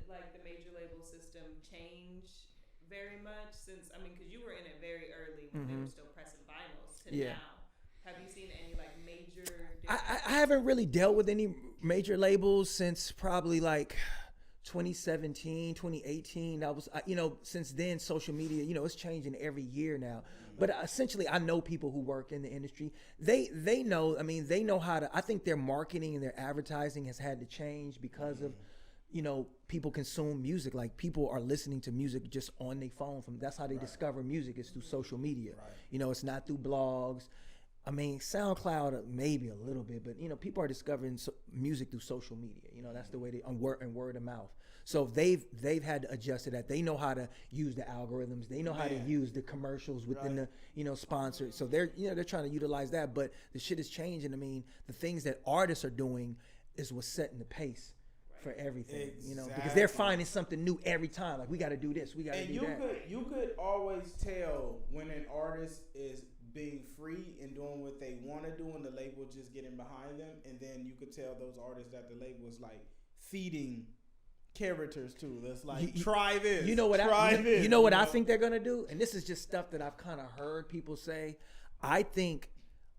like the major label system change very much since because you were in it very early when they were still pressing vinyls to now. Have you seen any like major I haven't really dealt with any major labels since probably like 2017, 2018. That was, since then social media, it's changing every year now. But essentially I know people who work in the industry. They know, they know how to, I think their marketing and their advertising has had to change because of, people consume music. Like people are listening to music just on their phone. That's how they discover music, is through social media. Right. It's not through blogs. SoundCloud maybe a little bit, but people are discovering music through social media. That's the way they word of mouth. So they've had to adjust to that. They know how to use the algorithms. They know how to use the commercials within the sponsored. So they're trying to utilize that. But the shit is changing. The things that artists are doing is what's setting the pace for everything. Exactly. Because they're finding something new every time. Like we got to do this. We got to do that. You could always tell when an artist is being free and doing what they want to do and the label just getting behind them, and then you could tell those artists that the label is like feeding characters to. That's like, try this. You know what I think they're gonna do, and this is just stuff that I've kind of heard people say. I think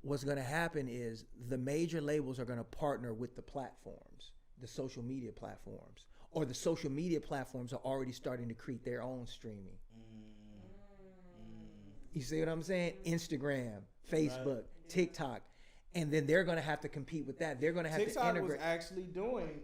what's gonna happen is the major labels are gonna partner with the platforms, the social media platforms, or the social media platforms are already starting to create their own streaming. You see what I'm saying? Instagram, Facebook, TikTok. And then they're going to have to compete with that. They're going to have TikTok to integrate. TikTok was actually doing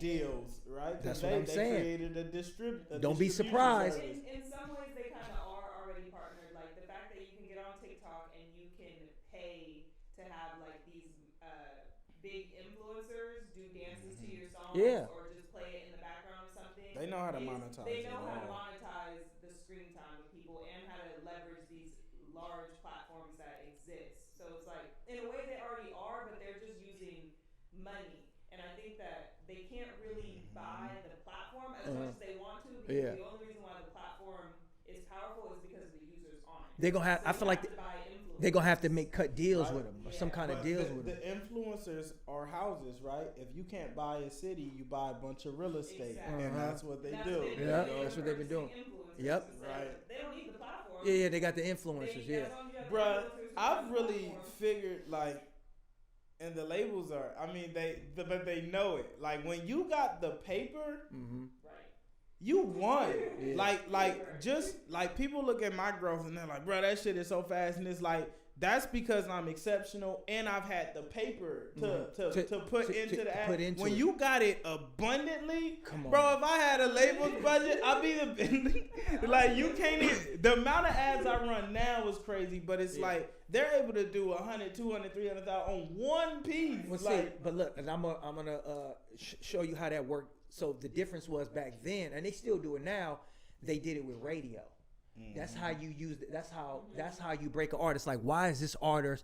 deals, right? That's what I'm saying. They created a distribution. Don't be surprised. In some ways, they kind of are already partnered. Like the fact that you can get on TikTok and you can pay to have like these big influencers do dances to your songs or just play it in the background or something. They know how to monetize. They know how to monetize the screen time of people and how to leverage these large platforms that exist. So it's like, in a way they already are, but they're just using money. And I think that they can't really buy the platform as much as they want to, because the only reason why the platform is powerful is because of the users on it. They're gonna have. So I feel like they're gonna have to cut deals with them, or some kind of deals with them. The influencers are houses, right? If you can't buy a city, you buy a bunch of real estate, and that's what they do. Yeah, that's what they've been doing. Yep. Right. They don't need the platform. Yeah, they got the influencers. Bruh, I've really figured like, and the labels are. But they know it. Like when you got the paper, you won. Yeah. Like just like people look at my growth and they're like, bro, that shit is so fast, and it's like, that's because I'm exceptional and I've had the paper to put into the ad. When you got it abundantly, bro, if I had a label's budget, I'd be the like, you can't even, the amount of ads I run now is crazy, but it's like they're able to do 100, 200, 300,000 on one piece. Well, see, but look, and I'm gonna show you how that worked. So the difference was back then, and they still do it now, they did it with radio. That's how you use it. That's how you break an artist. Like, why is this artist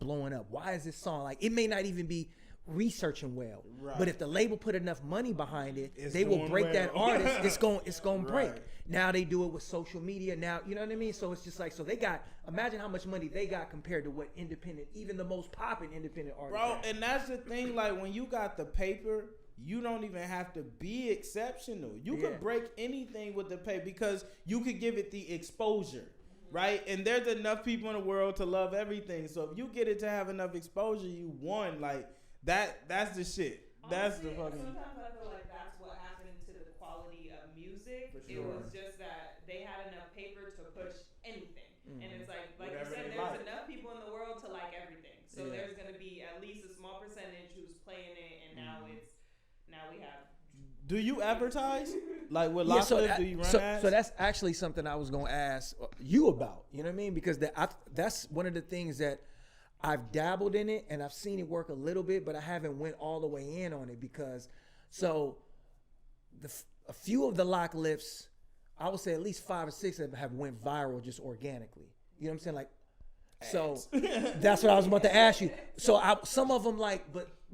blowing up? Why is this song, like, it may not even be researching well, but if the label put enough money behind it, they will break that artist. It's going to break. Now they do it with social media. Now, you know what I mean? So it's just like, so they got, imagine how much money they got compared to what independent, even the most popping independent artists. Bro, and that's the thing, like, when you got the paper, you don't even have to be exceptional. You could break anything with the pay because you could give it the exposure, right? And there's enough people in the world to love everything. So if you get it to have enough exposure, you won. Like that's the shit. That's the fucking. Sometimes I feel like that's what happened to the quality of music. For sure. It was just that they had enough paper to push anything, and it's like you said, there's enough people in the world to like everything. So there's gonna be at least a small percentage who's playing it, and now we have. Do you advertise? Like with LaRussell, do you run ads? So that's actually something I was going to ask you about. You know what I mean? Because that's one of the things that I've dabbled in it and I've seen it work a little bit, but I haven't went all the way in on it because a few of the lock lifts, I would say at least 5 or 6 have went viral just organically. You know what I'm saying? Like, so that's what I was about to ask you. So some of them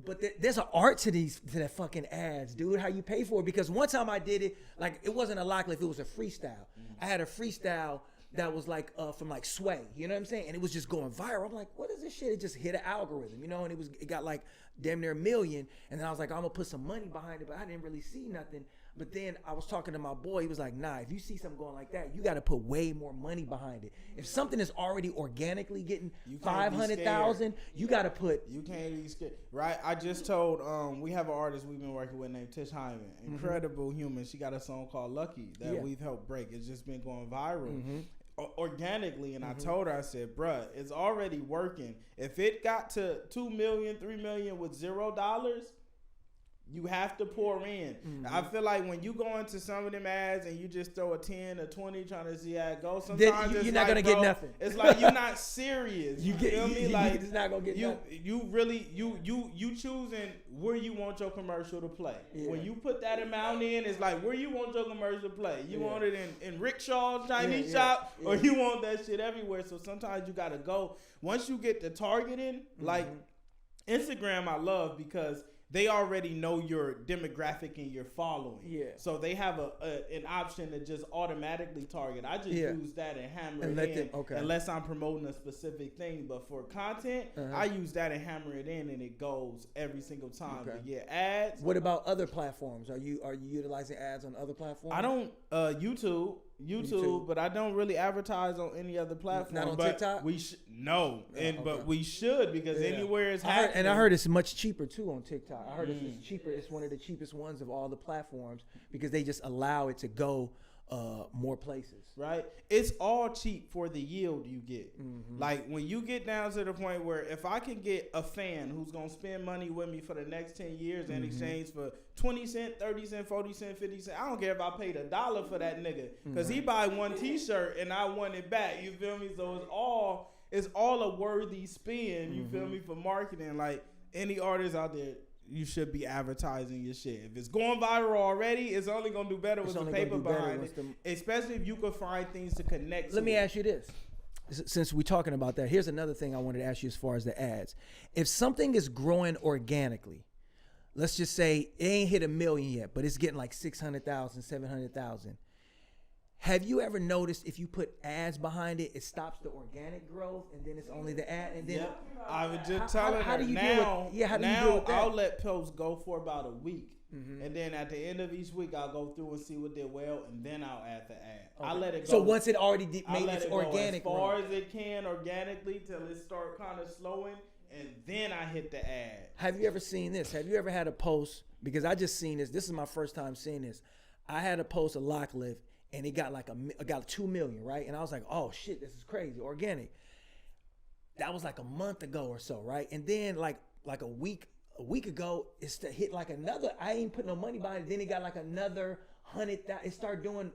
but there's an art to that fucking ads, dude. How you pay for it? Because one time I did it, like it wasn't a lock lift, it was a freestyle. I had a freestyle that was like from like Sway, you know what I'm saying? And it was just going viral. I'm like, what is this shit? It just hit an algorithm, you know, and it got like damn near 1 million. And then I was like, I'm gonna put some money behind it, but I didn't really see nothing. But then I was talking to my boy. He was like, nah, if you see something going like that, you got to put way more money behind it. If something is already organically getting 500,000, you got to put. You can't be scared, right? I just told, we have an artist we've been working with named Tish Hyman. Incredible human. She got a song called Lucky that we've helped break. It's just been going viral. Organically, and I told her, I said, bruh, it's already working. If it got to 2 million, 3 million with $0, you have to pour in. I feel like when you go into some of them ads and you just throw a 10 or 20 trying to see how it goes, sometimes you're not gonna get nothing. It's like you're not serious. You feel me? Like it's not gonna get nothing. You really you choosing where you want your commercial to play. Yeah. When you put that amount in, it's like where you want your commercial to play. You want it in rickshaws, Chinese shop, or you want that shit everywhere. So sometimes you gotta go. Once you get the targeting, like Instagram, I love because they already know your demographic and your following. Yeah. So they have an option to just automatically target. I just use that and hammer it in unless I'm promoting a specific thing. But for content, I use that and hammer it in, and it goes every single time. Okay. But yeah, ads. What about other platforms? Are you utilizing ads on other platforms? I don't YouTube, but I don't really advertise on any other platform. Not on TikTok? But we should because anywhere is happening. I heard it's much cheaper too on TikTok. I heard it's cheaper. It's one of the cheapest ones of all the platforms because they just allow it to go more places. Right? It's all cheap for the yield you get. Like when you get down to the point where if I can get a fan who's going to spend money with me for the next 10 years in exchange for 20 cent, 30 cent, 40 cent, 50 cent. I don't care if I paid $1 for that nigga because he buy one t-shirt and I want it back. You feel me? So it's all a worthy spin. You feel me? For marketing. Like any artist out there, you should be advertising your shit. If it's going viral already, it's only going to do better with the paper behind it. Especially if you could find things to connect to. Let me ask you this. Since we're talking about that, here's another thing I wanted to ask you as far as the ads. If something is growing organically, let's just say it ain't hit 1 million yet, but it's getting like 600,000, 700,000. Have you ever noticed if you put ads behind it, it stops the organic growth, and then it's only the ad, and then I was just telling her now. Now I'll let posts go for about a week, and then at the end of each week I'll go through and see what did well, and then I'll add the ad. Okay. I let it go. So once it already made its organic, as far as it can organically till it start kind of slowing, and then I hit the ad. Have you ever seen this? Have you ever had a post? Because I just seen this. This is my first time seeing this. I had a post of Locklift. And it got like got 2 million, right? And I was like, oh shit, this is crazy, organic. That was like a month ago or so, right? And then like a week ago, it's to hit like another. I ain't put no money behind it. Then it got like another 100,000. It started doing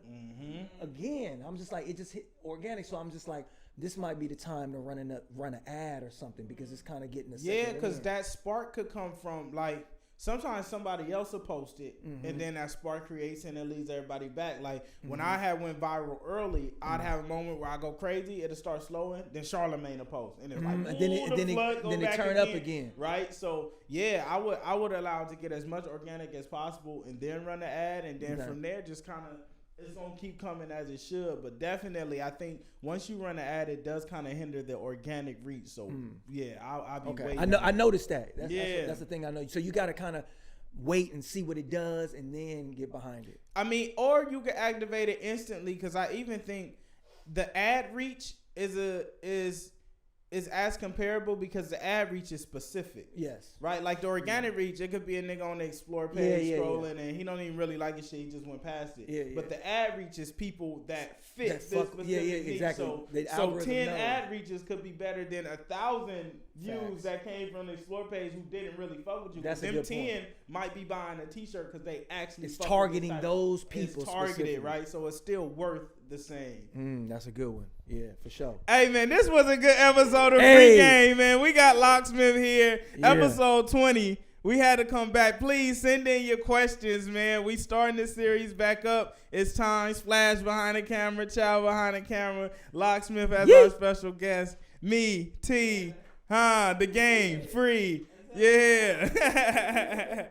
again. I'm just like, it just hit organic. So I'm just like, this might be the time to run an ad or something because it's kind of getting because that spark could come from like. Sometimes somebody else will post it, and then that spark creates and it leads everybody back. Like when I went viral early, I'd have a moment where I go crazy, it'll start slowing, then Charlamagne will post, and it's like, and then it turn up again, right? So yeah, I would allow it to get as much organic as possible, and then run the ad, and then from there just kind of. It's going to keep coming as it should, but definitely I think once you run an ad, it does kind of hinder the organic reach. So yeah, I'll be waiting. I noticed that. That's the thing I know. So you got to kind of wait and see what it does and then get behind it. I mean, or you can activate it instantly because I even think the ad reach is as comparable because the ad reach is specific. Yes. Right? Like the organic reach, it could be a nigga on the Explore page scrolling and he don't even really like his shit, he just went past it. But the ad reach is people that fit this specific niche. Exactly. So 10 ad reaches could be better than 1,000 views that came from the Explore page who didn't really fuck with you. That's them 10 might be buying a t-shirt because they actually it's targeting those people. It's targeted, right? So it's still worth the same. That's a good one. Yeah, for sure. Hey, man, this was a good episode of Free Game, man. We got Locksmith here, episode 20. We had to come back. Please send in your questions, man. We starting this series back up. It's time. Splash behind the camera, Chow behind the camera. Locksmith as our special guest. Me, T, the game, free. Yeah.